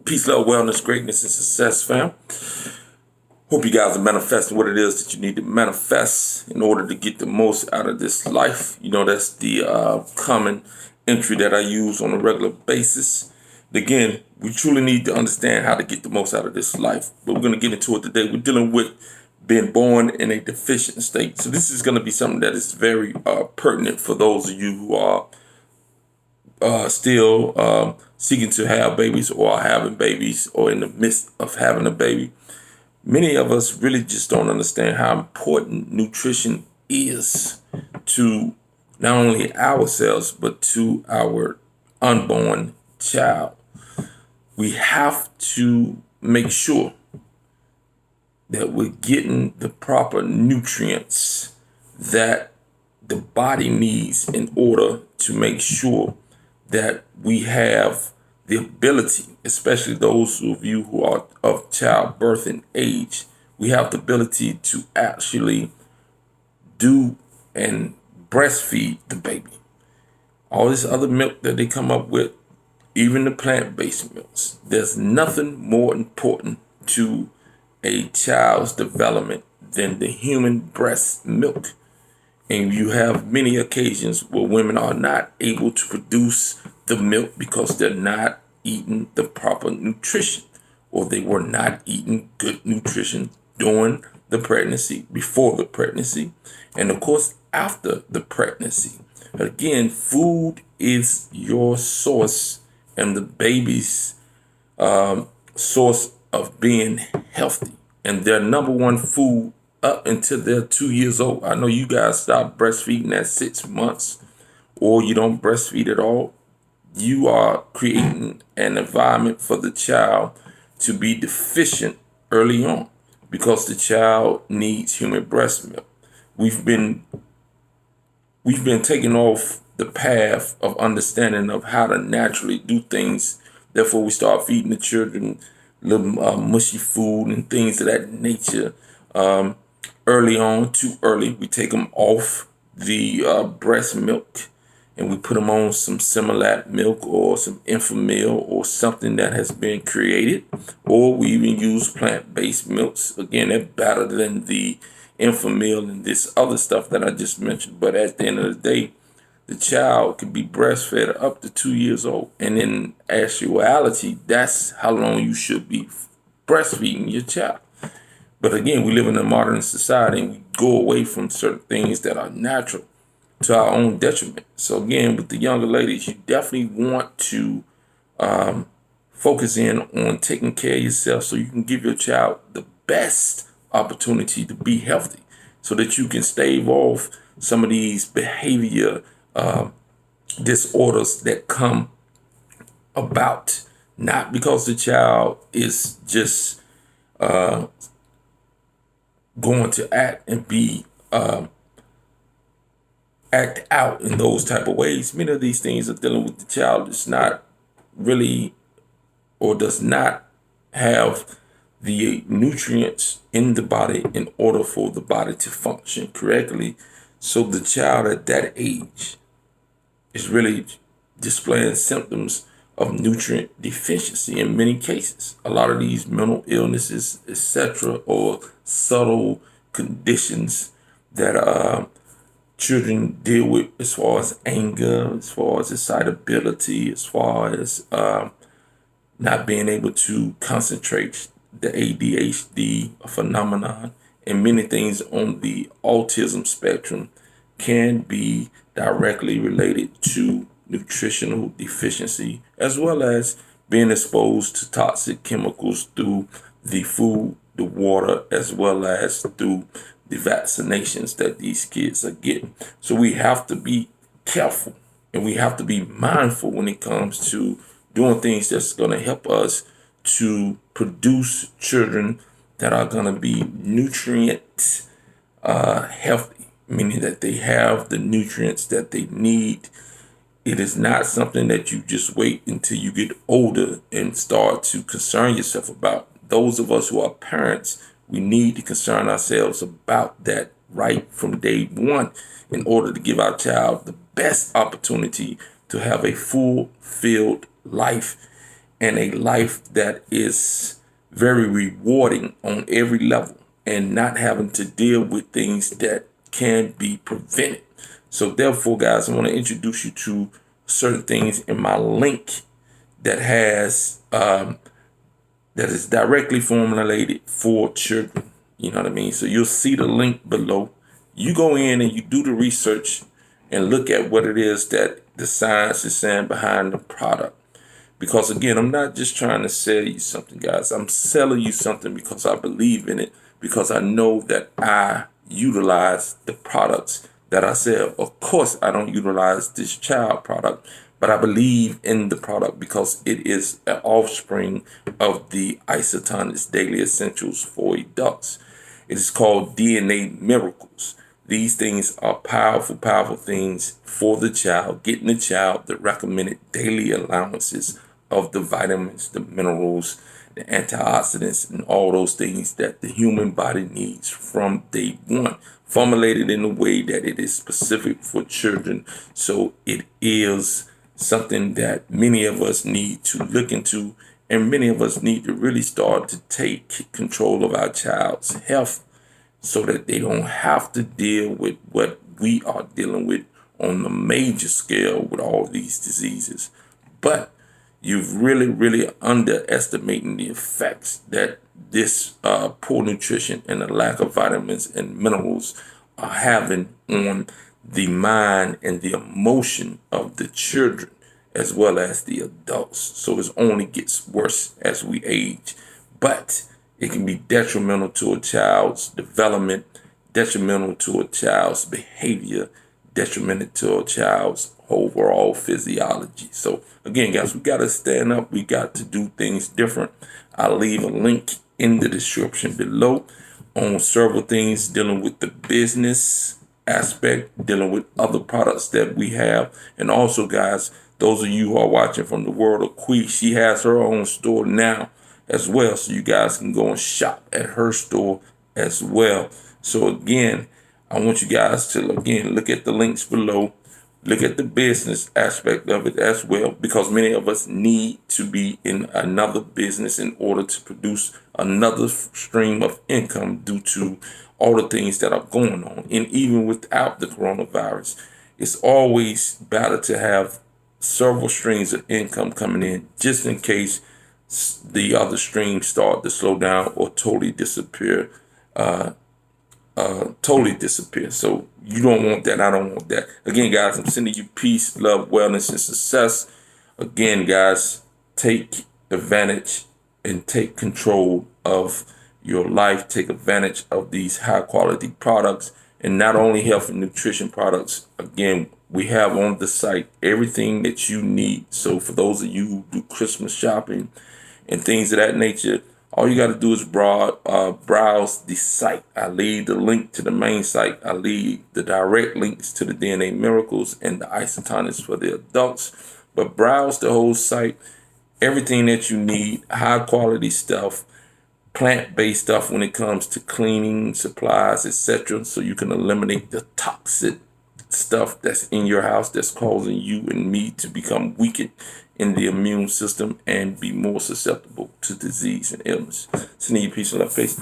Peace, love, wellness, greatness, and success, fam. Hope you guys are manifesting what it is that you need to manifest in order to get the most out of this life. You know, that's the common entry that I use on a regular basis. And again, we truly need to understand how to get the most out of this life. But we're going to get into it today. We're dealing with being born in a deficient state. So this is going to be something that is very pertinent for those of you who are still seeking to have babies or are having babies or in the midst of having a baby. Many of us really just don't understand how important nutrition is to not only ourselves, but to our unborn child. We have to make sure that we're getting the proper nutrients that the body needs in order to make sure that we have the ability, especially those of you who are of childbirthing age, we have the ability to actually do and breastfeed the baby. All this other milk that they come up with, even the plant-based milks, there's nothing more important to a child's development than the human breast milk. And you have many occasions where women are not able to produce the milk because they're not eating the proper nutrition, or they were not eating good nutrition during the pregnancy, before the pregnancy, and of course after the pregnancy. Again, food is your source and the baby's source of being healthy, and their number one food up until they're 2 years old. I know you guys stop breastfeeding at 6 months, or you don't breastfeed at all. You are creating an environment for the child to be deficient early on because the child needs human breast milk. We've been taken off the path of understanding of how to naturally do things. Therefore, we start feeding the children little mushy food and things of that nature. Early on, too early, we take them off the breast milk and we put them on some Similac milk or some Enfamil or something that has been created, or we even use plant-based milks. Again, they're better than the Enfamil and this other stuff that I just mentioned. But at the end of the day, the child can be breastfed up to 2 years old. And in actuality, that's how long you should be breastfeeding your child. But again, we live in a modern society and we go away from certain things that are natural to our own detriment. So again, with the younger ladies, you definitely want to focus in on taking care of yourself so you can give your child the best opportunity to be healthy so that you can stave off some of these behavior disorders that come about, not because the child is just going to act and be act out in those type of ways. Many of these things are dealing with the child that's not really or does not have the nutrients in the body in order for the body to function correctly. So the child at that age is really displaying symptoms of nutrient deficiency in many cases. A lot of these mental illnesses, etc., or subtle conditions that children deal with, as far as anger, as far as excitability, as far as not being able to concentrate, the ADHD phenomenon, and many things on the autism spectrum can be directly related to nutritional deficiency, as well as being exposed to toxic chemicals through the food, the water, as well as through the vaccinations that these kids are getting. So we have to be careful and we have to be mindful when it comes to doing things that's going to help us to produce children that are going to be nutrient healthy, meaning that they have the nutrients that they need. It is not something that you just wait until you get older and start to concern yourself about. Those of us who are parents, we need to concern ourselves about that right from day one in order to give our child the best opportunity to have a fulfilled life and a life that is very rewarding on every level, and not having to deal with things that can be prevented. So therefore, guys, I want to introduce you to certain things in my link that has that is directly formulated for children. You know what I mean? So you'll see the link below. You go in and you do the research and look at what it is that the science is saying behind the product. Because again, I'm not just trying to sell you something, guys. I'm selling you something because I believe in it, because I know that I utilize the products that I sell. Of course, I don't utilize this child product, but I believe in the product because it is an offspring of the Isotonix Daily Essentials for Adults. It is called DNA Miracles. These things are powerful, powerful things for the child, getting the child the recommended daily allowances of the vitamins, the minerals, the antioxidants, and all those things that the human body needs from day one, formulated in a way that it is specific for children. So it is something that many of us need to look into, and many of us need to really start to take control of our child's health, so that they don't have to deal with what we are dealing with on the major scale with all these diseases. But you've really, really underestimating the effects that this poor nutrition and the lack of vitamins and minerals are having on the mind and the emotion of the children as well as the adults. So it only gets worse as we age. But it can be detrimental to a child's development, detrimental to a child's behavior, detrimental to a child's overall physiology. So again, guys, we got to stand up. We got to do things different. I'll leave a link in the description below on several things dealing with the business aspect, dealing with other products that we have. And also, guys, those of you who are watching from the world of Quee, she has her own store now as well, so you guys can go and shop at her store as well. So again, I want you guys to again look at the links below, look at the business aspect of it as well, because many of us need to be in another business in order to produce another stream of income due to all the things that are going on. And even without the coronavirus, it's always better to have several streams of income coming in, just in case the other streams start to slow down or totally disappear. So you don't want that. I don't want that. Again, guys, I'm sending you peace, love, wellness, and success. Again, guys, take advantage and take control of your life. Take advantage of these high quality products, and not only health and nutrition products. Again, we have on the site everything that you need. So for those of you who do Christmas shopping and things of that nature, all you got to do is browse the site. I leave the link to the main site. I leave the direct links to the DNA Miracles and the Isotonix for the adults. But browse the whole site. Everything that you need, high quality stuff, plant-based stuff when it comes to cleaning supplies, etc. So you can eliminate the toxic stuff that's in your house that's causing you and me to become weakened in the immune system and be more susceptible to disease and illness. Sending you peace and love, peace.